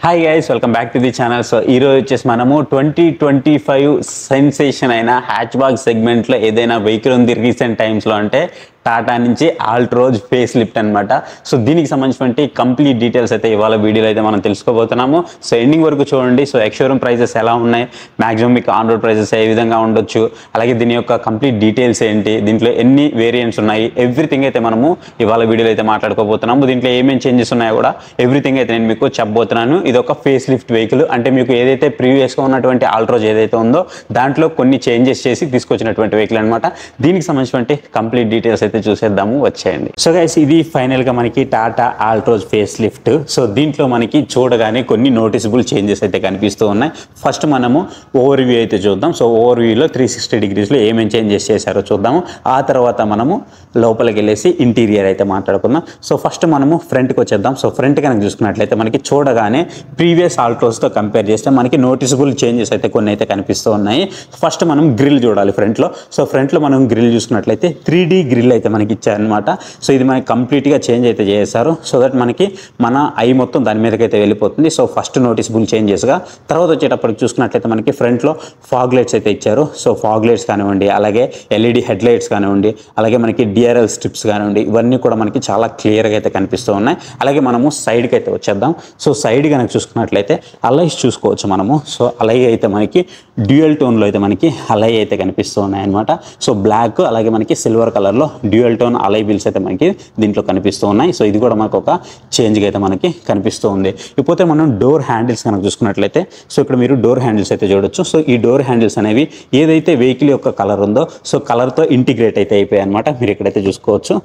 Hi guys, welcome back to the channel. So ఈరోజు వచ్చేసి మనము 2025 సెన్సేషన్ అయిన హ్యాచ్ బాగ్ సెగ్మెంట్లో ఏదైనా వెహికల్ ఉంది రీసెంట్ టైమ్స్లో అంటే టాటా నుంచి ఆల్ట్రోజ్ ఫేస్ లిఫ్ట్ అనమాట. సో దీనికి సంబంధించినటువంటి కంప్లీట్ డీటెయిల్స్ అయితే ఇవాళ వీడియోలో అయితే మనం తెలుసుకోబోతున్నాము. సో ఎండింగ్ వరకు చూడండి. సో ఎక్స్‌షోరూమ్ ప్రైజెస్ ఎలా ఉన్నాయి, మాక్సిమం మీకు ఆన్ రోడ్ ప్రైజెస్ ఏ విధంగా ఉండొచ్చు, అలాగే దీని యొక్క కంప్లీట్ డీటెయిల్స్ ఏంటి, దీంట్లో ఎన్ని వేరియంట్స్ ఉన్నాయి, ఎవ్రీథింగ్ అయితే మనము ఇవాళ వీడియోలో అయితే మాట్లాడుకోబోతున్నాము. దీంట్లో ఏమేమి చేంజెస్ ఉన్నాయో కూడా ఎవ్రీథింగ్ అయితే నేను మీకు చెప్పబోతున్నాను. ఇది ఒక ఫేస్ లిఫ్ట్ వెహికల్, అంటే మీకు ఏదైతే ప్రీవియస్గా ఉన్నటువంటి ఆల్ట్రోజ్ ఏదైతే ఉందో దాంట్లో కొన్ని చేంజెస్ చేసి తీసుకొచ్చినటువంటి వెహికల్ అనమాట. దీనికి సంబంధించినటువంటి కంప్లీట్ డీటెయిల్స్ అయితే చూసేద్దాము, వచ్చేయండి. సో గైస్, ఇది ఫైనల్ గా మనకి Tata Altroz face lift. So దీంట్లో మనకి చూడగానే కొన్ని నోటిసబుల్ చేంజెస్ అయితే కనిపిస్తూ ఉన్నాయి. ఫస్ట్ మనము ఓవర్ వ్యూ అయితే చూద్దాం. సో ఓవర్ వ్యూలో 360 డిగ్రీస్లో ఏమేమి చేంజెస్ చేశారో చూద్దాము. ఆ తర్వాత మనము లోపలికి వెళ్ళేసి ఇంటీరియర్ అయితే మాట్లాడుకుందాం. సో ఫస్ట్ మనము ఫ్రంట్కి వచ్చేద్దాం. సో ఫ్రంట్ కనుక చూసుకున్నట్లయితే మనకి చూడగానే ప్రీవియస్ ఆల్ట్రోజ్తో కంపేర్ చేస్తే మనకి నోటిసబుల్ చేంజెస్ అయితే కొన్ని అయితే కనిపిస్తూ ఉన్నాయి. ఫస్ట్ మనం గ్రిల్ చూడాలి ఫ్రంట్లో. సో ఫ్రంట్లో మనం గ్రిల్ చూసుకున్నట్లయితే 3D గ్రిల్ అయితే మనకి ఇచ్చారనమాట. సో ఇది మనకి కంప్లీట్గా చేంజ్ అయితే చేశారు, సో దట్ మనకి మన ఐ మొత్తం దాని మీదకైతే వెళ్ళిపోతుంది. సో ఫస్ట్ నోటిసబుల్ చేంజెస్గా. తర్వాత వచ్చేటప్పటికి చూసుకున్నట్లయితే మనకి ఫ్రంట్లో ఫాగ్ లైట్స్ అయితే ఇచ్చారు. సో ఫాగ్ లైట్స్ కానివ్వండి, అలాగే ఎల్ఈడి హెడ్ లైట్స్ కానివ్వండి, అలాగే మనకి డిఆర్ఎల్ స్ట్రిప్స్ కానివ్వండి, ఇవన్నీ కూడా మనకి చాలా క్లియర్గా అయితే కనిపిస్తూ ఉన్నాయి. అలాగే మనము సైడ్కి అయితే వచ్చేద్దాం. సో సైడ్ కనుక చూసుకున్నట్లయితే అలైస్ చూసుకోవచ్చు మనము. సో అలై అయితే మనకి డ్యూయల్ టోన్లో అయితే మనకి అలై అయితే కనిపిస్తూ ఉన్నాయి అనమాట. సో బ్లాక్ అలాగే మనకి సిల్వర్ కలర్లో డ్యూయల్ టోన్ అలై వీల్స్ అయితే మనకి దీంట్లో కనిపిస్తూ ఉన్నాయి. సో ఇది కూడా మనకు ఒక చేంజ్గా అయితే మనకి కనిపిస్తూ ఉంది. ఇకపోతే మనం డోర్ హ్యాండిల్స్ కనుక చూసుకున్నట్లయితే, సో ఇక్కడ మీరు డోర్ హ్యాండిల్స్ అయితే చూడొచ్చు. సో ఈ డోర్ హ్యాండిల్స్ అనేవి ఏదైతే వెహికల్ యొక్క కలర్ ఉందో సో కలర్తో ఇంటిగ్రేట్ అయితే అయిపోయాయి అనమాట. మీరు ఇక్కడైతే చూసుకోవచ్చు.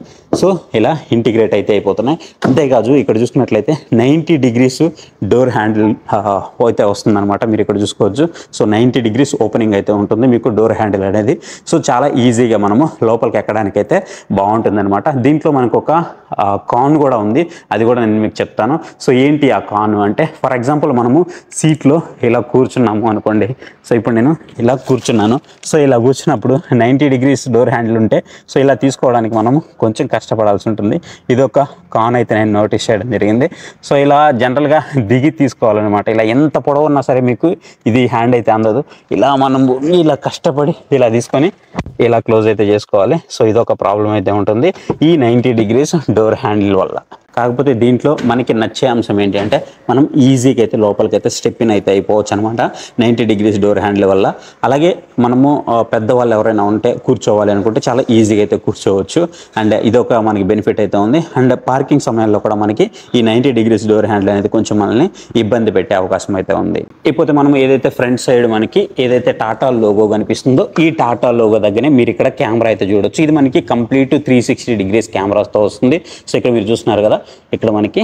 సో ఇలా ఇంటిగ్రేట్ అయితే అయిపోతున్నాయి. అంతేకాదు ఇక్కడ చూసుకున్నట్లయితే 90 డిగ్రీస్ డోర్ హ్యాండిల్ అయితే వస్తుందన్నమాట. మీరు ఇక్కడ చూసుకోవచ్చు. సో 90 డిగ్రీస్ ఓపెనింగ్ అయితే ఉంటుంది మీకు డోర్ హ్యాండిల్ అనేది. సో చాలా ఈజీగా మనము లోపలికి ఎక్కడానికి అయితే బాగుంటుంది అనమాట. దీంట్లో మనకు ఒక కాన్ కూడా ఉంది, అది కూడా నేను మీకు చెప్తాను. సో ఏంటి ఆ కాన్ అంటే, ఫర్ ఎగ్జాంపుల్ మనము సీట్లో ఇలా కూర్చున్నాము అనుకోండి. సో ఇప్పుడు నేను ఇలా కూర్చున్నాను. సో ఇలా కూర్చున్నప్పుడు 90 డిగ్రీస్ డోర్ హ్యాండిల్ ఉంటే సో ఇలా తీసుకోవడానికి మనము కొంచెం కష్టపడాల్సి ఉంటుంది. ఇదొక కాన్ అయితే నేను నోటీస్ చేయడం జరిగింది. సో ఇలా జనరల్గా దిగి తీసుకోవాలన్నమాట. ఇలా ఎంత పొడవు ఉన్నా సరే మీకు ఇది హ్యాండ్ అయితే అందదు. ఇలా మనం ఇలా కష్టపడి ఇలా తీసుకొని ఇలా క్లోజ్ అయితే చేసుకోవాలి. సో ఇదొక ప్రాబ్లం అయితే ఉంటుంది ఈ 90 డిగ్రీస్ డోర్ హ్యాండిల్ వల్ల. కాకపోతే దీంట్లో మనకి నచ్చే అంశం ఏంటి అంటే, మనం ఈజీగా అయితే లోపలికైతే స్టెప్ ఇన్ అయితే అయిపోవచ్చు అనమాట 90 డిగ్రీస్ డోర్ హ్యాండిల్ వల్ల. అలాగే మనము పెద్దవాళ్ళు ఎవరైనా ఉంటే కూర్చోవాలి అనుకుంటే చాలా ఈజీగా అయితే కూర్చోవచ్చు. అండ్ ఇదొక మనకి బెనిఫిట్ అయితే ఉంది. అండ్ పార్కింగ్ సమయాల్లో కూడా మనకి ఈ 90 డిగ్రీస్ డోర్ హ్యాండిల్ అనేది కొంచెం మనల్ని ఇబ్బంది పెట్టే అవకాశం అయితే ఉంది. ఇకపోతే మనం ఏదైతే ఫ్రంట్ సైడ్ మనకి ఏదైతే టాటా లోగో కనిపిస్తుందో ఈ టాటా లోగో దగ్గరే మీరు ఇక్కడ కెమెరా అయితే చూడొచ్చు. ఇది మనకి కంప్లీట్ 360 డిగ్రీస్ కెమెరాస్తో వస్తుంది. సో ఇక్కడ మీరు చూస్తున్నారు కదా, ఇక్కడ మనకి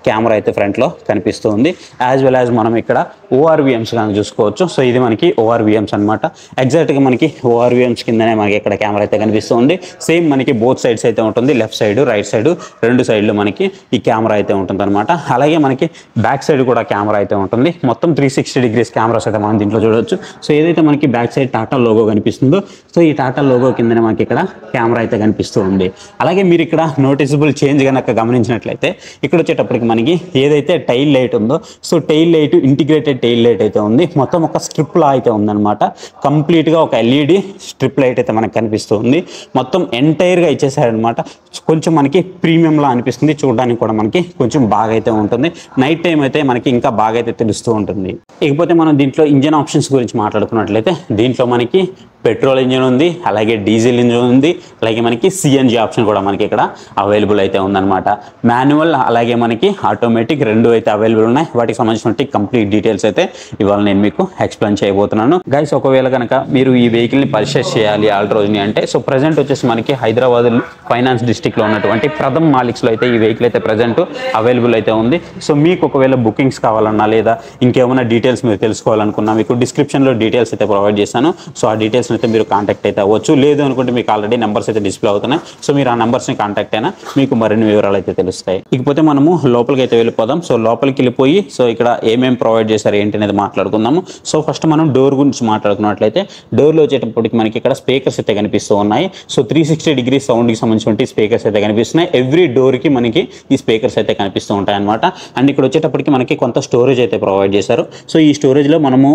కెమెరా అయితే ఫ్రంట్లో కనిపిస్తూ ఉంది. యాజ్ వెల్ యాజ్ మనం ఇక్కడ ఓఆర్విఎమ్స్ కానీ చూసుకోవచ్చు. సో ఇది మనకి ఓఆర్విఎమ్స్ అనమాట. ఎగ్జాక్ట్గా మనకి ఓఆర్విఎమ్స్ కిందనే మనకి ఇక్కడ కెమెరా అయితే కనిపిస్తూ ఉంది. సేమ్ మనకి బోత్ సైడ్స్ అయితే ఉంటుంది, లెఫ్ట్ సైడ్ రైట్ సైడ్ రెండు సైడ్లు మనకి ఈ కెమెరా అయితే ఉంటుంది అనమాట. అలాగే మనకి బ్యాక్ సైడ్ కూడా కెమెరా అయితే ఉంటుంది. మొత్తం 360 డిగ్రీస్ కెమెరాస్ అయితే మనం దీంట్లో చూడవచ్చు. సో ఏదైతే మనకి బ్యాక్ సైడ్ టాటా లోగో కనిపిస్తుందో సో ఈ టాటా లోగో కిందనే మనకి ఇక్కడ కెమెరా అయితే కనిపిస్తూ ఉంది. అలాగే మీరు ఇక్కడ నోటిసబుల్ చేంజ్ కనుక గమనించినట్లయితే, ఇక్కడ వచ్చేటప్పటికి మనకి ఏదైతే టైల్ లైట్ ఉందో so tail light integrated tail light అయితే ఉంది. మొత్తం ఒక స్ట్రిప్ లా అయితే ఉందన్నమాట. కంప్లీట్గా ఒక ఎల్ఈడి స్ట్రిప్ లైట్ అయితే మనకు కనిపిస్తూ ఉంది. మొత్తం ఎంటైర్గా ఇచ్చేసారనమాట. కొంచెం మనకి ప్రీమియంలా అనిపిస్తుంది, చూడడానికి కూడా మనకి కొంచెం బాగా అయితే ఉంటుంది. నైట్ టైం అయితే మనకి ఇంకా బాగా అయితే తెలుస్తూ ఉంటుంది. ఇకపోతే మనం దీంట్లో ఇంజన్ ఆప్షన్స్ గురించి మాట్లాడుకున్నట్లయితే, దీంట్లో మనకి పెట్రోల్ ఇంజిన్ ఉంది, అలాగే డీజిల్ ఇంజిన్ ఉంది, అలాగే మనకి సిఎన్జి ఆప్షన్ కూడా మనకి ఇక్కడ అవైలబుల్ అయితే ఉందన్నమాట. మాన్యువల్ అలాగే మనకి ఆటోమేటిక్ రెండు అయితే అవైలబుల్ ఉన్నాయి. వాటికి సంబంధించిన కంప్లీట్ డీటెయిల్స్ అయితే ఇవాళ నేను మీకు ఎక్స్ప్లెయిన్ చేయబోతున్నాను. గైస్, ఒకవేళ కనుక మీరు ఈ వెహికల్ని పర్చేస్ చేయాలి ఆల్ట్రోజ్ని అంటే, సో ప్రజెంట్ వచ్చేసి మనకి హైదరాబాద్ ఫైనాన్స్ డిస్ట్రిక్ట్లో ఉన్నటువంటి ప్రథమ్ మాలిక్స్లో అయితే ఈ వెహికల్ అయితే ప్రజెంట్ అవైలబుల్ అయితే ఉంది. సో మీకు ఒకవేళ బుకింగ్స్ కావాలన్నా లేదా ఇంకేమైనా డీటెయిల్స్ మీరు తెలుసుకోవాలనుకున్నా మీకు డిస్క్రిప్షన్లో డీటెయిల్స్ అయితే ప్రొవైడ్ చేశాను. సో ఆ డీటెయిల్స్ పర్సన్ అయితే మీరు కాంటాక్ట్ అయితే అవ్వచ్చు. లేదు అనుకుంటే మీకు ఆల్రెడీ నెంబర్స్ అయితే డిస్ప్లే అవుతున్నాయి. సో మీరు ఆ నెంబర్స్ని కాంటాక్ట్ అయినా మీకు మరిన్ని వివరాలు అయితే తెలుస్తాయి. ఇకపోతే మనము లోపలికి అయితే వెళ్ళిపోదాం. సో లోపలికి వెళ్ళిపోయి సో ఇక్కడ ఏమేమి ప్రొవైడ్ చేశారు ఏంటి అనేది మాట్లాడుకుందాము. సో ఫస్ట్ మనం డోర్ గురించి మాట్లాడుకున్నట్లయితే డోర్లో వచ్చేటప్పటికి మనకి ఇక్కడ స్పీకర్స్ అయితే కనిపిస్తూ ఉన్నాయి. సో 360 డిగ్రీ సౌండ్కి సంబంధించిన స్పీకర్స్ అయితే కనిపిస్తున్నాయి. ఎవ్రీ డోర్కి మనకి ఈ స్పీకర్స్ అయితే కనిపిస్తూ ఉంటాయి అనమాట. అండ్ ఇక్కడ వచ్చేటప్పటికి మనకి కొంత స్టోరేజ్ అయితే ప్రొవైడ్ చేశారు. సో ఈ స్టోరేజ్లో మనము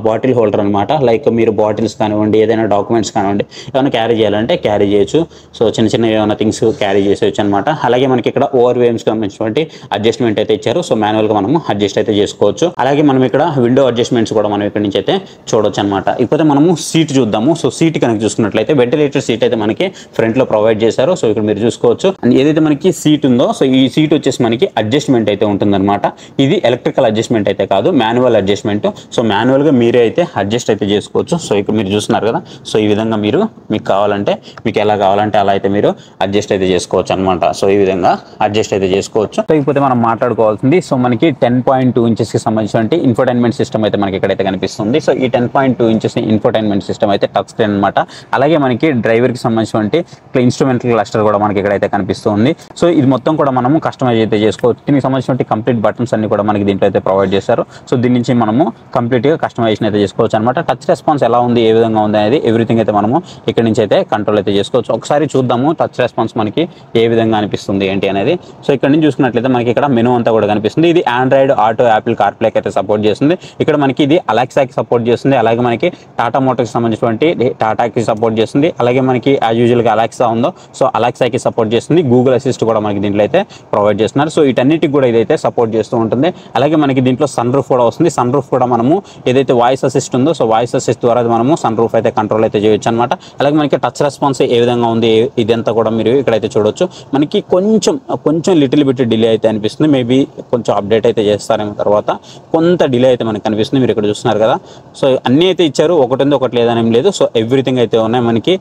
బాటిల్ హోల్డర్ అనమాట, లైక్ మీరు బాటిల్స్ కానివ్వండి, ఏదైనా డాక్యుమెంట్స్ కానివ్వండి, ఏమైనా క్యారీ చేయాలంటే క్యారీ చేయొచ్చు. సో చిన్న చిన్న ఏమైనా థింగ్స్ క్యారీ చేసేయచ్చు అనమాట. అలాగే మనకి ఇక్కడ ఓవర్ వేమ్స్ సంబంధించినటువంటి అడ్జస్ట్మెంట్ అయితే ఇచ్చారు. సో మాన్యువల్గా మనము అడ్జస్ట్ అయితే చేసుకోవచ్చు. అలాగే మనం ఇక్కడ విండో అడ్జస్ట్మెంట్స్ కూడా మనం ఇక్కడ నుంచి అయితే చూడొచ్చు అనమాట. ఇకపోతే మనము సీట్ చూద్దాము. సో సీట్ కనుక చూసుకున్నట్లయితే వెంటిలేటర్ సీట్ అయితే మనకి ఫ్రంట్ లో ప్రొవైడ్ చేశారు. సో ఇక్కడ మీరు చూసుకోవచ్చు. అండ్ ఏదైతే మనకి సీట్ ఉందో సో ఈ సీట్ వచ్చేసి మనకి అడ్జస్ట్మెంట్ అయితే ఉంటుందన్నమాట. ఇది ఎలక్ట్రికల్ అడ్జస్ట్మెంట్ అయితే కాదు, మాన్యువల్ అడ్జస్ట్మెంట్. సో మాన్యువల్ గా మీరే అయితే అడ్జస్ట్ అయితే చేసుకోవచ్చు. సో ఇక్కడ మీరు చూస్తున్నారు కదా. సో ఈ విధంగా మీకు కావాలంటే మీకు ఎలా కావాలంటే అలా అయితే మీరు అడ్జస్ట్ అయితే చేసుకోవచ్చు అనమాట. సో ఈ విధంగా అడ్జస్ట్ అయితే చేసుకోవచ్చు. సో ఇకపోతే మనం మాట్లాడుకోవాల్సింది సో మనకి 10.2 ఇంచెస్ కి సంబంధించిన ఇన్ఫోటైన్మెంట్ సిస్టమ్ అయితే మనకి ఇక్కడైతే కనిపిస్తుంది. సో ఈ 10.2 ఇంచెస్ ఇన్ఫోటైన్మెంట్ సిస్టమ్ అయితే టచ్ స్క్రీన్ అనమాట. అలాగే మనకి డ్రైవర్ కి సంబంధించిన ఇన్స్ట్రుమెంటల్ క్లస్టర్ కూడా మనకి ఇక్కడైతే కనిపిస్తుంది. సో ఇది మొత్తం కూడా మనము కస్టమైజ్ అయితే చేసుకోవచ్చు. దీనికి సంబంధించిన కంప్లీట్ బటన్స్ అన్ని కూడా మనకి దీంట్లో అయితే ప్రొవైడ్ చేశారు. సో దీని నుంచి మనము కంప్లీట్ గా కస్టమైజేషన్ అయితే చేసుకోవచ్చు అనమాట. టచ్ రెస్పాన్స్ ఎలా ఉంది, ఏ విధంగా ఉంది అనేది ఎవ్రీథింగ్ అయితే మనము ఇక్కడ నుంచి అయితే కంట్రోల్ అయితే చేసుకోవచ్చు. ఒకసారి చూద్దాము టచ్ రెస్పాన్స్ మనకి ఏ విధంగా అనిపిస్తుంది ఏంటి అనేది. సో ఇక్కడ నుంచి చూసుకున్నట్లయితే మనకి ఇక్కడ మెనూ అంతా కూడా కనిపిస్తుంది. ఇది ఆండ్రాయిడ్ ఆటో, యాపిల్ కార్ప్లే అయితే సపోర్ట్ చేస్తుంది. ఇక్కడ మనకి ఇది అలెక్సాకి సపోర్ట్ చేస్తుంది. అలాగే మనకి టాటా మోటార్కి సంబంధించినటువంటి టాటాకి సపోర్ట్ చేస్తుంది. అలాగే మనకి యాజ్ యూజువల్గా అలెక్సా ఉందో సో అలెక్సాకి సపోర్ట్ చేస్తుంది. గూగుల్ అసిస్ట్ కూడా మనకి దీంట్లో అయితే ప్రొవైడ్ చేస్తున్నారు. సో వీటన్నిటికి కూడా ఇదైతే సపోర్ట్ చేస్తూ ఉంటుంది. అలాగే మనకి దీంట్లో సన్ రూఫ్ కూడా వస్తుంది. సన్ రూఫ్ కూడా మనము ఏదైతే వాయిస్ అసిస్ట్ ఉందో సో వాయిస్ అసిస్ట్ ద్వారా మనము సన్ రూఫ్ అయితే కంట్రోల్ అయితే చేయొచ్చు అనమాట. అలాగే మనకి టచ్ రెస్పాన్స్ ఏ విధంగా ఉంది ఇదంతా కూడా మీరు ఇక్కడైతే చూడొచ్చు. మనకి కొంచెం లిటిల్ బిట్ డిలే అయితే అనిపిస్తుంది. మేబీ కొంచెం అప్డేట్ అయితే చేస్తారేమో, తర్వాత కొంత డిలే అయితే మనకి కనిపిస్తుంది. మీరు ఇక్కడ చూస్తున్నారు కదా. సో అన్నీ అయితే ఇచ్చారు, ఒకటి లేదని ఏం లేదు. సో ఎవ్రీథింగ్ అయితే ఉన్నాయి. మనకి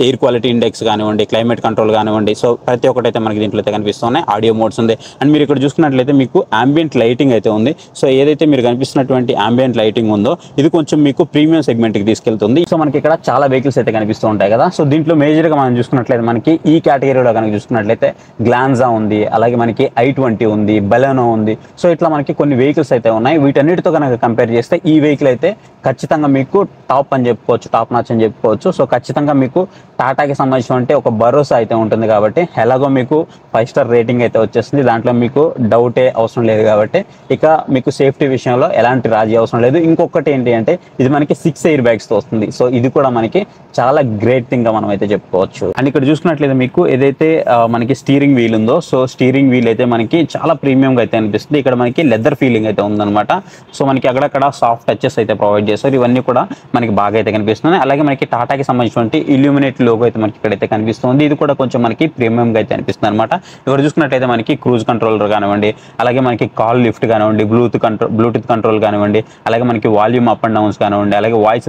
ఎయిర్ క్వాలిటీ ఇండెక్స్ కానివ్వండి, క్లైమేట్ కంట్రోల్ కానివ్వండి, సో ప్రతి ఒక్కటి అయితే మనకి దీంట్లో అయితే కనిపిస్తున్నాయి. ఆడియో మోడ్స్ ఉంది. అండ్ మీరు ఇక్కడ చూసుకున్నట్లయితే మీకు అంబియంట్ లైటింగ్ అయితే ఉంది. సో ఏదైతే మీరు కనిపిస్తున్నటువంటి అంబియంట్ లైటింగ్ ఉందో ఇది కొంచెం మీకు ప్రీమియం సెగ్మెంట్కి తీసుకెళ్తుంది. సో మనకి ఇక్కడ చాలా వెహికల్స్ అయితే కనిపిస్తూ ఉంటాయి కదా. సో దీంట్లో మేజర్గా మనం చూసుకున్నట్లయితే మనకి ఈ కేటగిరీలో కనుక చూసుకున్నట్లయితే గ్లాన్జా ఉంది, అలాగే మనకి i20 ఉంది, బెలెనో ఉంది. సో ఇట్లా మనకి కొన్ని వెహికల్స్ అయితే ఉన్నాయి. వీటన్నిటితో కనుక కంపేర్ చేస్తే ఈ వెహికల్ అయితే ఖచ్చితంగా మీకు టాప్ అని చెప్పుకోవచ్చు, టాప్ నాచ్ అని చెప్పుకోవచ్చు. సో ఖచ్చితంగా మీకు టాటాకి సంబంధించిన ఒక భరోసా అయితే ఉంటుంది కాబట్టి ఎలాగో మీకు 5 స్టార్ రేటింగ్ అయితే వచ్చేస్తుంది. దాంట్లో మీకు డౌటే అవసరం లేదు కాబట్టి ఇక మీకు సేఫ్టీ విషయంలో ఎలాంటి రాజీ అవసరం లేదు. ఇంకొకటి ఏంటి అంటే ఇది మనకి 6 ఎయిర్ బ్యాగ్స్తో వస్తుంది. సో ఇది కూడా మనకి చాలా గ్రేట్ థింగ్గా మనం అయితే చెప్పుకోవచ్చు. అండ్ ఇక్కడ చూసుకున్నట్లయితే మీకు ఏదైతే మనకి స్టీరింగ్ వీల్ ఉందో సో స్టీరింగ్ వీల్ అయితే మనకి చాలా ప్రీమియంగా అయితే అనిపిస్తుంది. ఇక్కడ మనకి లెదర్ ఫీలింగ్ అయితే ఉందన్నమాట. సో మనకి అక్కడక్కడ సాఫ్ట్ టచెస్ అయితే ప్రొవైడ్ చేస్తారు. ఇవన్నీ కూడా మనకి బాగా అయితే కనిపిస్తున్నాయి. అలాగే మనకి టాటాకి సంబంధించినటువంటి ఇల్యూమినేట్ లోగో అయితే మనకి ఇక్కడైతే కనిపిస్తుంది. ఇది కూడా కొంచెం మనకి ప్రీమియంగా అయితే అనిపిస్తుంది అనమాట. ఇక్కడ చూసుకున్నట్లయితే మనకి క్రూజ్ కంట్రోలర్ కానివ్వండి, అలాగే మనకి కాల్ లిఫ్ట్ కానివ్వండి, బ్లూటూత్ కంట్రోల్ కానివ్వండి, అలాగే మనకి వాల్యూమ్ అప్ అండ్ డౌన్స్ కానివ్వండి, అలాగే వాయిస్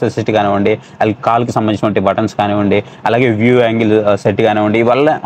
అసిస్ట్ కానివ్వండి, అలాగే కాల్కి సంబంధించినటువంటి బటన్స్ కానివ్వండి, అలాగే వ్యూ యాంగిల్ సెట్ కానివ్వండి,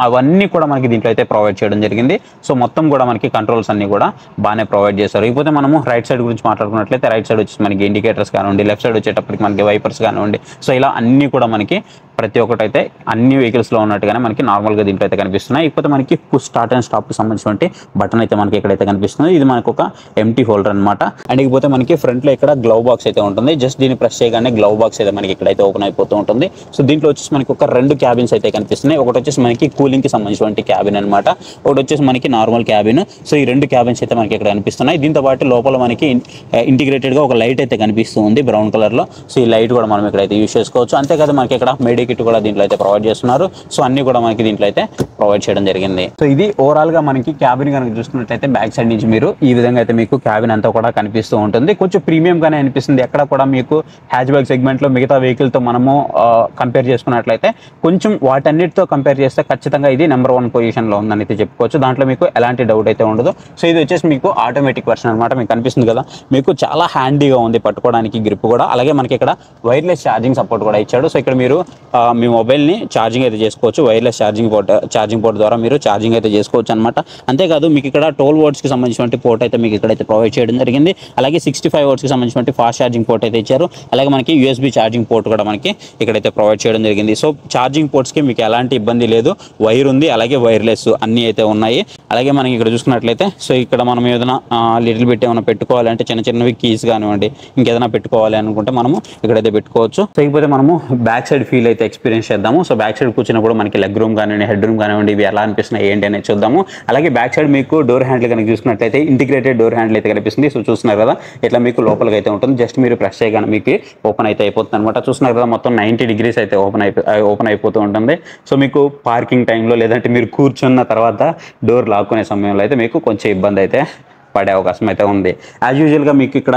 అవన్నీ కూడా మనకి దీంట్లో అయితే ప్రొవైడ్ చేయడం జరిగింది. సో మొత్తం కూడా మనకి కంట్రోల్స్ అన్ని కూడా బాగానే ప్రొవైడ్ చేస్తారు. ఇకపోతే మనము రైట్ సైడ్ గురించి మాట్లాడుకున్నట్లయితే రైట్ సైడ్ వచ్చి మనకి ఇండికేటర్స్ కానివ్వండి, లెఫ్ట్ సైడ్ వచ్చేటప్పటికి మనకి వైపర్స్ కానివ్వండి. సో ఇలా అన్ని కూడా మనకి ప్రతి ఒక్కటి అయితే అన్ని వెహికల్స్లో ఉన్నట్టుగానే మనకి నార్మల్గా దీంట్లో అయితే కనిపిస్తున్నాయి. ఇకపోతే మనకి పుష్ స్టార్ట్ అండ్ స్టాప్కి సంబంధించినటువంటి బటన్ అయితే మనకి ఇక్కడైతే కనిపిస్తుంది. ఇది మనకు ఒక ఎంటీ హోల్డర్ అనమాట. అండ్ ఇకపోతే మనకి ఫ్రంట్లో ఇక్కడ గ్లవ్ బాక్స్ అయితే ఉంటుంది. జస్ట్ దీన్ని ప్రెస్ చేయగానే గ్లవ్ బాక్స్ అయితే మనకి ఇక్కడైతే ఓపెన్ అయిపోతూ ఉంటుంది. సో దీంట్లో వచ్చేసి మనకి ఒక 2 క్యాబిన్స్ అయితే కనిపిస్తున్నాయి. ఒకటి వచ్చేసి మనకి కూలింగ్కి సంబంధించినటువంటి క్యాబిన్ అనమాట, ఒకటి వచ్చేసి మనకి నార్మల్ క్యాబిన్. సో ఈ 2 క్యాబిన్స్ అయితే మనకి ఇక్కడ కనిపిస్తున్నాయి. దీంతో పాటు లోపల మనకి ఇంటిగ్రేటెడ్గా ఒక లైట్ అయితే కనిపిస్తుంది బ్రౌన్ కలర్లో. సో ఈ లైట్ కూడా మనం ఇక్కడైతే యూజ్ చేసుకోవచ్చు. అంతేకాదు మనకి ఇక్కడ మెడి కిట్ కూడా దీంట్లో అయితే ప్రొవైడ్ చేస్తున్నారు. సో అన్ని కూడా మనకి దీంట్లో అయితే ప్రొవైడ్ చేయడం జరిగింది. సో ఇది ఓవరాల్ గా మనకి క్యాబిన్ కనుక చూసుకున్నట్లయితే బ్యాక్ సైడ్ నుంచి మీరు ఈ విధంగా అయితే మీకు క్యాబిన్ అంతా కూడా కనిపిస్తూ ఉంటుంది. కొంచెం ప్రీమియం గానే అనిపిస్తుంది. ఎక్కడ కూడా మీకు హ్యాచ్ బ్యాక్ సెగ్మెంట్ లో మిగతా వెహికల్ తో మనము కంపేర్ చేసుకున్నట్లయితే కొంచెం వాటన్నిటితో కంపేర్ చేస్తే ఖచ్చితంగా ఇది నెంబర్ 1 పొజిషన్ లో ఉందని అయితే చెప్పుకోవచ్చు. దాంట్లో మీకు ఎలాంటి డౌట్ అయితే ఉండదు. సో ఇది వచ్చేసి మీకు ఆటోమేటిక్ వర్షన్ అనమాట. మీకు కనిపిస్తుంది కదా, మీకు చాలా హ్యాండీగా ఉంది పట్టుకోవడానికి, గ్రిప్ కూడా. అలాగే మనకి ఇక్కడ వైర్లెస్ ఛార్జింగ్ సపోర్ట్ కూడా ఇచ్చాడు. సో ఇక్కడ మీరు మీ మొబైల్ని ఛార్జింగ్ అయితే చేసుకోవచ్చు. వైర్లెస్ ఛార్జింగ్ పోర్ట్ ద్వారా మీరు ఛార్జింగ్ అయితే చేసుకోవచ్చు అనమాట. అంతేకాదు మీకు ఇక్కడ 12 వాట్స్కి సంబంధించినటువంటి పోర్ట్ అయితే మీకు ఇక్కడైతే ప్రొవైడ్ చేయడం జరిగింది. అలాగే 65 వాట్స్కి సంబంధించినటువంటి ఫాస్ట్ ఛార్జింగ్ పోర్ట్ అయితే ఇచ్చారు. అలాగే మనకి యూఎస్బీ ఛార్జింగ్ పోర్ట్ కూడా మనకి ఇక్కడైతే ప్రొవైడ్ చేయడం జరిగింది. సో ఛార్జింగ్ పోర్ట్స్కి మీకు ఎలాంటి ఇబ్బంది లేదు, వైర్ ఉంది, అలాగే వైర్లెస్ అన్నీ అయితే ఉన్నాయి. అలాగే మనకి ఇక్కడ చూసుకున్నట్లయితే సో ఇక్కడ మనం ఏదైనా లిటిల్ బిట్ ఏమైనా పెట్టుకోవాలంటే చిన్న చిన్నవి కీస్ కానివ్వండి, ఇంకేదైనా పెట్టుకోవాలి అనుకుంటే మనము ఇక్కడైతే పెట్టుకోవచ్చు. సో ఇకపోతే మనము బ్యాక్ సైడ్ ఫీల్ అయితే ఎక్స్పీరియన్స్ చేద్దాము. సో బ్యాక్ సైడ్ కూర్చున్నప్పుడు మనకి లెగ్ రూమ్ కానివ్వండి, హెడ్ రూమ్ కానివ్వండి, ఇవి ఎలా అనిపిస్తున్నాయి ఏంటి అనేది చూద్దాము. అలాగే బ్యాక్ సైడ్ మీకు డోర్ హ్యాండిల్ కనుక చూసుకున్నట్లయితే ఇంటిగ్రేటెడ్ డోర్ హ్యాండిల్ అయితే కనిపిస్తుంది. సో చూస్తున్నారు కదా ఇట్లా మీకు లోపలికి అయితే ఉంటుంది. జస్ట్ మీరు ప్రెస్ చేయగానే మీకు ఓపెన్ అయితే అయిపోతుంది అనమాట. చూస్తున్నారు కదా మొత్తం 90 degrees అయితే ఓపెన్ అయిపోతూ ఉంటుంది. సో మీకు పార్కింగ్ టైంలో లేదంటే మీరు కూర్చున్న తర్వాత డోర్ లాక్కునే సమయంలో అయితే మీకు కొంచెం ఇబ్బంది అయితే పడే అవకాశం అయితే ఉంది. యాజ్ యూజువల్గా మీకు ఇక్కడ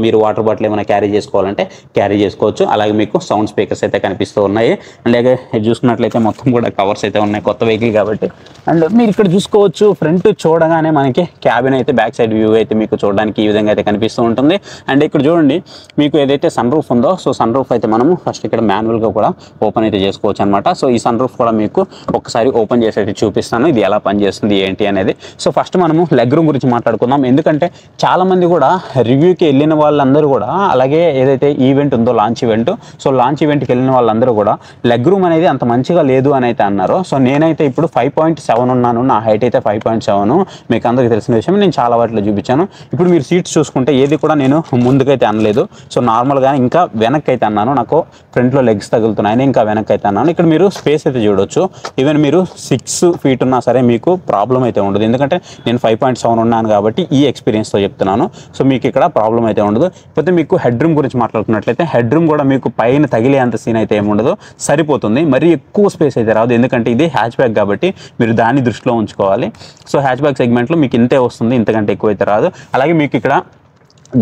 మీరు వాటర్ బాటిల్ ఏమైనా క్యారీ చేసుకోవాలంటే క్యారీ చేసుకోవచ్చు. అలాగే మీకు సౌండ్ స్పీకర్స్ అయితే కనిపిస్తూ ఉన్నాయి. అలాగే చూసుకున్నట్లయితే మొత్తం కూడా కవర్స్ అయితే ఉన్నాయి, కొత్త వెహికల్ కాబట్టి. అండ్ మీరు ఇక్కడ చూసుకోవచ్చు ఫ్రంట్ చూడగానే మనకి క్యాబిన్ అయితే బ్యాక్ సైడ్ వ్యూ అయితే మీకు చూడడానికి ఈ విధంగా అయితే కనిపిస్తూ ఉంటుంది. అండ్ ఇక్కడ చూడండి మీకు ఏదైతే సన్ రూఫ్ ఉందో, సో సన్ రూఫ్ అయితే మనము ఫస్ట్ ఇక్కడ మాన్యువల్గా కూడా ఓపెన్ అయితే చేసుకోవచ్చు అనమాట. సో ఈ సన్ రూఫ్ కూడా మీకు ఒకసారి ఓపెన్ చేసి అయితే చూపిస్తాను, ఇది ఎలా పనిచేస్తుంది ఏంటి అనేది. సో ఫస్ట్ మనము లెగ్ రూమ్ గురించి మాట్లాడుకుందాం. ఎందుకంటే చాలామంది కూడా రివ్యూకి వెళ్ళిన వాళ్ళందరూ కూడా, అలాగే ఏదైతే ఈవెంట్ ఉందో లాంచ్ ఈవెంట్, సో లాంచ్ ఈవెంట్కి వెళ్ళిన వాళ్ళందరూ కూడా లెగ్ రూమ్ అనేది అంత మంచిగా లేదు అని అయితే అన్నారు. సో నేనైతే ఇప్పుడు 5.7 ఉన్నాను, నా హైట్ అయితే 5.7, మీకు అందరికీ తెలిసిన విషయం. నేను చాలా వాటిలో చూపించాను. ఇప్పుడు మీరు సీట్స్ చూసుకుంటే ఏది కూడా నేను ముందుకైతే అనలేదు. సో నార్మల్గా ఇంకా వెనక్కి అయితే అన్నాను, నాకు ఫ్రంట్లో లెగ్స్ తగులుతున్నాయని ఇంకా వెనక్కి అయితే అన్నాను. ఇక్కడ మీరు స్పేస్ అయితే చూడొచ్చు. ఈవెన్ మీరు 6 feet ఉన్నా సరే మీకు ప్రాబ్లం అయితే ఉండదు. ఎందుకంటే నేను 5.7 ఉన్నాను కాబట్టి ఈ ఎక్స్పీరియన్స్తో చెప్తున్నాను. సో మీకు ఇక్కడ ప్రాబ్లం అయితే ఉండదు. ఇకపోతే మీకు హెడ్ రూమ్ గురించి మాట్లాడుకున్నట్లయితే హెడ్ రూమ్ కూడా మీకు పైన తగిలే అంత సీన్ అయితే ఏమి ఉండదు, సరిపోతుంది. మరి ఎక్కువ స్పేస్ అయితే రాదు, ఎందుకంటే ఇది హ్యాచ్ బ్యాక్ కాబట్టి మీరు దాన్ని దృష్టిలో ఉంచుకోవాలి. సో హ్యాచ్ బ్యాక్ సెగ్మెంట్లో మీకు ఇంతే వస్తుంది, ఇంతకంటే ఎక్కువ అయితే రాదు. అలాగే మీకు ఇక్కడ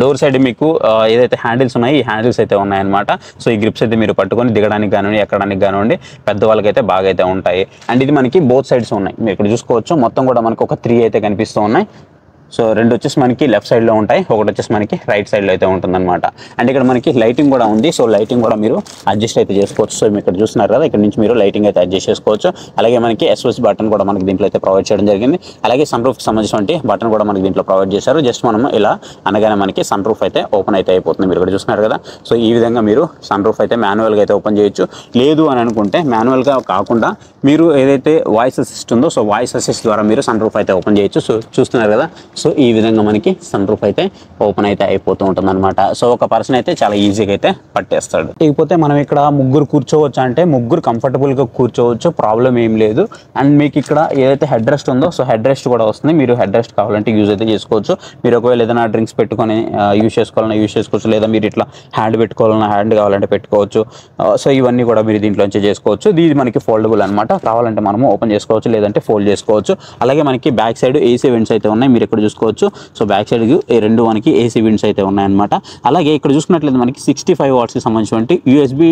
డోర్ సైడ్ మీకు ఏదైతే హ్యాండిల్స్ ఉన్నాయి, ఈ హ్యాండిల్స్ అయితే ఉన్నాయన్నమాట. సో ఈ గ్రిప్స్ అయితే మీరు పట్టుకొని దిగడానికి కానివ్వండి, ఎక్కడానికి కానివ్వండి పెద్దవాళ్ళకి అయితే బాగా అయితే ఉంటాయి. అండ్ ఇది మనకి బోత్ సైడ్స్ ఉన్నాయి, మీరు ఇక్కడ చూసుకోవచ్చు. మొత్తం కూడా మనకు ఒక 3 అయితే కనిపిస్తూ ఉన్నాయి. సో 2 వచ్చేసి మనకి లెఫ్ట్ సైడ్లో ఉంటాయి, ఒకటి వచ్చేసి మనకి రైట్ సైడ్లో అయితే ఉంటుందన్నమాట. అండ్ ఇక్కడ మనకి లైటింగ్ కూడా ఉంది. సో లైటింగ్ కూడా మీరు అడ్జస్ట్ అయితే చేసుకోవచ్చు. సో మీరు ఇక్కడ చూస్తున్నారు కదా, ఇక్కడ నుంచి మీరు లైటింగ్ అయితే అడ్జస్ట్ చేసుకోవచ్చు. అలాగే మనకి SOS బటన్ కూడా మనకి దీంట్లో అయితే ప్రొవైడ్ చేయడం జరిగింది. అలాగే సన్ రూఫ్కి సంబంధించిన బటన్ కూడా మనకి దీంట్లో ప్రొవైడ్ చేశారు. జస్ట్ మనం ఇలా అనగానే మనకి సన్ రూఫ్ అయితే ఓపెన్ అయితే అయిపోతుంది. మీరు ఇక్కడ చూస్తున్నారు కదా. సో ఈ విధంగా మీరు సన్ రూఫ్ అయితే మాన్యువల్గా అయితే ఓపెన్ చేయొచ్చు. లేదు అని అనుకుంటే మాన్యువల్గా కాకుండా మీరు ఏదైతే వాయిస్ అసిస్ట్ ఉందో, సో వాయిస్ అసిస్ట్ ద్వారా మీరు సన్ రూఫ్ అయితే ఓపెన్ చేయొచ్చు. సో చూస్తున్నారు కదా. సో ఈ విధంగా మనకి సన్ రూఫ్ అయితే ఓపెన్ అయితే అయిపోతూ ఉంటుంది అనమాట. సో ఒక పర్సన్ అయితే చాలా ఈజీగా అయితే పట్టేస్తాడు. ఇకపోతే మనం ఇక్కడ ముగ్గురు కూర్చోవచ్చు అంటే ముగ్గురు కంఫర్టబుల్గా కూర్చోవచ్చు, ప్రాబ్లం ఏం లేదు. అండ్ మీకు ఇక్కడ ఏదైతే హెడ్ రెస్ట్ ఉందో, సో హెడ్ రెస్ట్ కూడా వస్తుంది. మీరు హెడ్ రెస్ట్ కావాలంటే యూజ్ అయితే చేసుకోవచ్చు. మీరు ఒకవేళ ఏదైనా డ్రింక్స్ పెట్టుకొని యూజ్ చేసుకోవచ్చు, లేదా మీరు ఇట్లా హ్యాండ్ పెట్టుకోవాలన్నా హ్యాండ్ కావాలంటే పెట్టుకోవచ్చు. సో ఇవన్నీ కూడా మీరు దీంట్లోంచి చేసుకోవచ్చు. ఇది మనకి ఫోల్డబుల్ అనమాట, కావాలంటే మనము ఓపెన్ చేసుకోవచ్చు, లేదంటే ఫోల్డ్ చేసుకోవచ్చు. అలాగే మనకి బ్యాక్ సైడ్ ఏసీ వెంట్స్ అయితే ఉన్నాయి, మీరు ఇక్కడ చూసుకోవచ్చు. సో బ్యాక్ సైడ్ రెండు మనకి ఏసీ విండ్స్ అయితే ఉన్నాయన్నమాట. అలాగే ఇక్కడ చూసుకున్నట్లయితే మనకి 65 watts సంబంధించినటువంటి యూఎస్బీ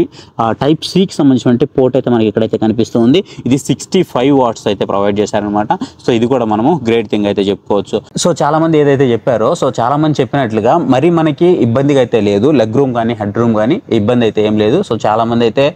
టైప్ సికి సంబంధించినటువంటి పోర్ట్ అయితే మనకి ఇక్కడైతే కనిపిస్తుంది. ఇది 65 watts అయితే ప్రొవైడ్ చేశారనమాట. సో ఇది కూడా మనము గ్రేట్ థింగ్ అయితే చెప్పుకోవచ్చు. సో చాలా మంది ఏదైతే చెప్పారో, సో చాలా మంది చెప్పినట్లుగా మరి మనకి ఇబ్బందిగా అయితే లేదు, లెగ్ రూమ్ కానీ హెడ్ రూమ్ కానీ ఇబ్బంది అయితే ఏం లేదు. సో చాలా మంది అయితే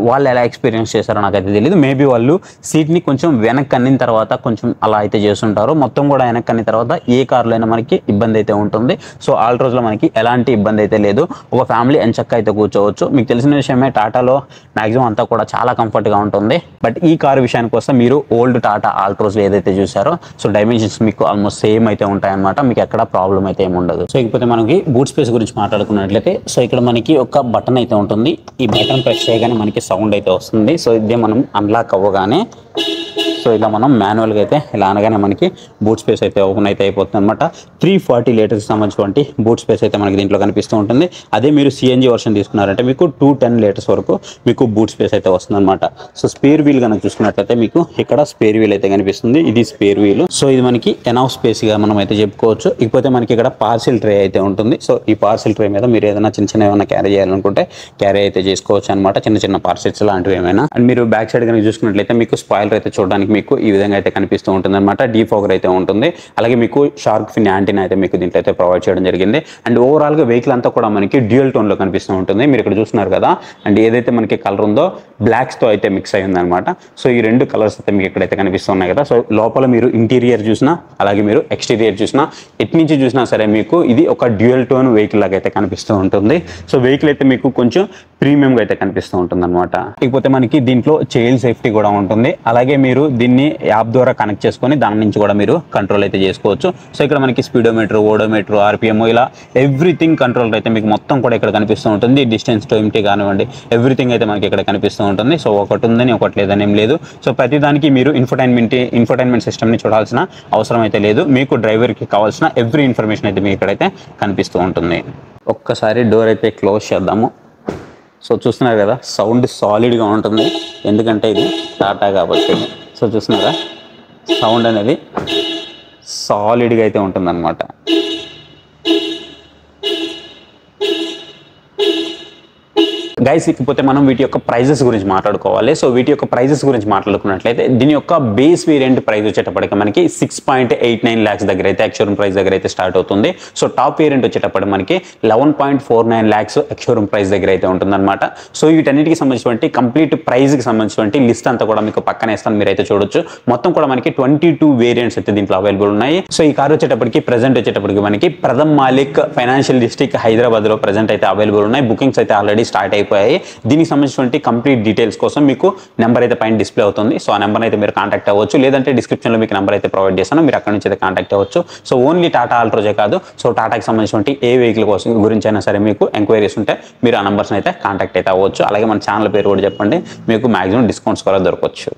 వాళ్ళు ఎలా ఎక్స్పీరియన్స్ చేశారో నాకైతే తెలియదు. మేబీ వాళ్ళు సీట్ని కొంచెం వెనక్కి అన్నిన తర్వాత కొంచెం అలా అయితే చేస్తుంటారు. మొత్తం కూడా వెనక్కి అన్న తర్వాత ఏ కార్లో అయినా మనకి ఇబ్బంది అయితే ఉంటుంది. సో ఆల్ రోజులో మనకి ఎలాంటి ఇబ్బంది అయితే లేదు. ఒక ఫ్యామిలీ ఎంచక్క అయితే కూర్చోవచ్చు. మీకు తెలిసిన విషయమే, టాటాలో మాక్సిమం అంతా కూడా చాలా కంఫర్ట్గా ఉంటుంది. బట్ ఈ కారు విషయానికి వస్తే మీరు ఓల్డ్ టాటా ఆల్ట్రోస్ ఏదైతే చూసారో, సో డైమెన్షన్స్ మీకు ఆల్మోస్ట్ సేమ్ అయితే ఉంటాయన్నమాట. మీకు ఎక్కడ ప్రాబ్లం అయితే ఏమి ఉండదు. సో ఇకపోతే మనకి బూట్ స్పేస్ గురించి మాట్లాడుకున్నట్లయితే, సో ఇక్కడ మనకి ఒక బటన్ అయితే ఉంటుంది. ఈ బటన్ ప్రెస్ చేయగానే మనకి సౌండ్ అయితే వస్తుంది. సో ఇదే మనం అన్లాక్ అవ్వగానే, సో ఇలా మనం మాన్యువల్గా అయితే ఇలా అనగానే మనకి బూట్ స్పేస్ అయితే ఓపెన్ అయితే అయిపోతుంది అనమాట. 340 లీటర్స్ సంబంధించినటువంటి బూట్ స్పేస్ అయితే మనకి దీంట్లో కనిపిస్తూ ఉంటుంది. అదే మీరు సిఎన్జి వర్షన్ తీసుకున్నారంటే మీకు 210 లీటర్స్ వరకు మీకు బూట్ స్పేస్ అయితే వస్తుంది అనమాట. సో స్పేర్ వీల్ కనుక చూసుకున్నట్లయితే మీకు ఇక్కడ స్పేర్ వీల్ అయితే కనిపిస్తుంది. ఇది స్పేర్ వీల్. సో ఇది మనకి ఎనఫ్ స్పేస్గా మనం అయితే చెప్పుకోవచ్చు. ఇకపోతే మనకి ఇక్కడ పార్సిల్ ట్రే అయితే ఉంటుంది. సో ఈ పార్సిల్ ట్రే మీద మీరు ఏదైనా చిన్న ఏమైనా క్యారీ చేయాలనుకుంటే క్యారీ అయితే చేసుకోవచ్చు అనమాట. చిన్న పార్సిల్స్ లాంటివి ఏమైనా. అండ్ మీరు బ్యాక్ సైడ్ కనుక చూసుకున్నట్లయితే మీకు స్పాయిలర్ అయితే చూడడానికి మీకు ఈ విధంగా అయితే కనిపిస్తూ ఉంటుంది అనమాట. డీఫాగర్ అయితే ఉంటుంది. అలాగే మీకు షార్క్ ఫిన్ యాంటీనా అయితే మీకు దీంట్లో అయితే ప్రొవైడ్ చేయడం జరిగింది. అండ్ ఓవరాల్గా వెహికల్ అంతా కూడా మనకి డ్యూయల్ టోన్లో కనిపిస్తూ ఉంటుంది. మీరు ఇక్కడ చూస్తున్నారు కదా, అండ్ ఏదైతే మనకి కలర్ ఉందో బ్లాక్స్తో అయితే మిక్స్ అయి ఉందన్నమాట. సో ఈ రెండు కలర్స్ అయితే మీకు ఇక్కడైతే కనిపిస్తున్నాయి కదా. సో లోపల మీరు ఇంటీరియర్ చూసినా అలాగే మీరు ఎక్స్టీరియర్ చూసినా ఎటు నుంచి చూసినా సరే మీకు ఇది ఒక డ్యూయల్ టోన్ వెహికల్ లాగా అయితే కనిపిస్తూ ఉంటుంది. సో వెహికల్ అయితే మీకు కొంచెం ప్రీమియంగా అయితే కనిపిస్తూ ఉంటుంది అనమాట. ఇకపోతే మనకి దీంట్లో చైల్డ్ సేఫ్టీ కూడా ఉంటుంది. అలాగే మీరు దీన్ని యాప్ ద్వారా కనెక్ట్ చేసుకొని దాని నుంచి కూడా మీరు కంట్రోల్ అయితే చేసుకోవచ్చు. సో ఇక్కడ మనకి స్పీడోమీటర్, ఓడోమీటర్, ఆర్పిఎం ఇలా ఎవ్రీథింగ్ కంట్రోల్ అయితే మీకు మొత్తం కూడా ఇక్కడ కనిపిస్తూ ఉంటుంది. డిస్టెన్స్ టైంటీ కానివ్వండి, ఎవ్రీథింగ్ అయితే మనకి ఇక్కడ కనిపిస్తూ ఉంటుంది. సో ఒకటి ఉందని ఒకటి లేదని ఏం లేదు. సో ప్రతిదానికి మీరు ఇన్ఫోటైన్మెంట్ సిస్టమ్ని చూడాల్సిన అవసరం అయితే లేదు. మీకు డ్రైవర్కి కావాల్సిన ఎవ్రీ ఇన్ఫర్మేషన్ అయితే మీకు ఇక్కడైతే కనిపిస్తూ ఉంటుంది. ఒక్కసారి డోర్ అయితే క్లోజ్ చేద్దాము. సో చూస్తున్నారు కదా, సౌండ్ సాలిడ్గా ఉంటుంది, ఎందుకంటే ఇది టాటా కాబట్టి. సో చూస్తున్నారా, సౌండ్ అనేది సాలిడ్గా అయితే ఉంటుందన్నమాట. గైస్, ఇకపోతే మనం వీటి యొక్క ప్రైజెస్ గురించి మాట్లాడుకోవాలి. సో వీటి యొక్క ప్రైజెస్ గురించి మాట్లాడుకున్నట్లయితే దీని యొక్క బేస్ వేరియంట్ ప్రైస్ వచ్చేటప్పటికి మనకి 6.89 lakhs దగ్గర అయితే ఎక్స్షోరూమ్ ప్రైస్ దగ్గర అయితే స్టార్ట్ అవుతుంది. సో టాప్ వేరియంట్ వచ్చేటప్పటికి మనకి 11.49 lakhs ఎక్స్షోరూమ్ ప్రైస్ దగ్గర అయితే ఉంటుందన్నమాట. సో వీటన్నిటికి సంబంధించినటువంటి కంప్లీట్ ప్రైస్కి సంబంధించినటువంటి లిస్ట్ అంతా కూడా మీకు పక్కన ఇస్తాను, మీరైతే చూడొచ్చు. మొత్తం కూడా మనకి 22 వేరియంట్స్ అయితే దీంట్లో అవైలబుల్ ఉన్నాయి. సో ఈ కార్ వచ్చేటప్పటికి ప్రెజెంట్ వచ్చేటప్పటికి మనకి ప్రథమ్ మాలిక్ ఫైనాన్షియల్ డిస్ట్రిక్ట్ హైదరాబాద్లో ప్రెజెంట్ అయితే అవైలబుల్ ఉన్నాయి. బుకింగ్స్ అయితే ఆల్రెడీ స్టార్ట్ అయిపోయాయి. దీనికి సంబంధించినటువంటి కంప్లీట్ డీటెయిల్స్ కోసం మీకు నెంబర్ అయితే పైన డిస్ప్లే అవుతుంది. సో ఆ నెంబర్ అయితే మీరు కాంటాక్ట్ అవ్వచ్చు, లేదంటే డిస్క్రిప్షన్లో మీకు నెంబర్ అయితే ప్రొవైడ్ చేస్తాను, మీరు అక్కడ నుంచి అయితే కాంటాక్ట్ అవ్వచ్చు. సో ఓన్లీ టాటా ఆల్ట్రోజే కాదు, సో టాటాకి సంబంధించినటువంటి ఏ వెహికల్ కోసం గురించి అయినా సరే మీకు ఎంక్వైరీస్ ఉంటే మీరు ఆ నెంబర్స్ని అయితే కాంటాక్ట్ అయితే అవ్వచ్చు. అలాగే మన ఛానల్ పేరు కూడా చెప్పండి, మీకు మాక్సిమం డిస్కౌంట్స్ కూడా దొరకవచ్చు.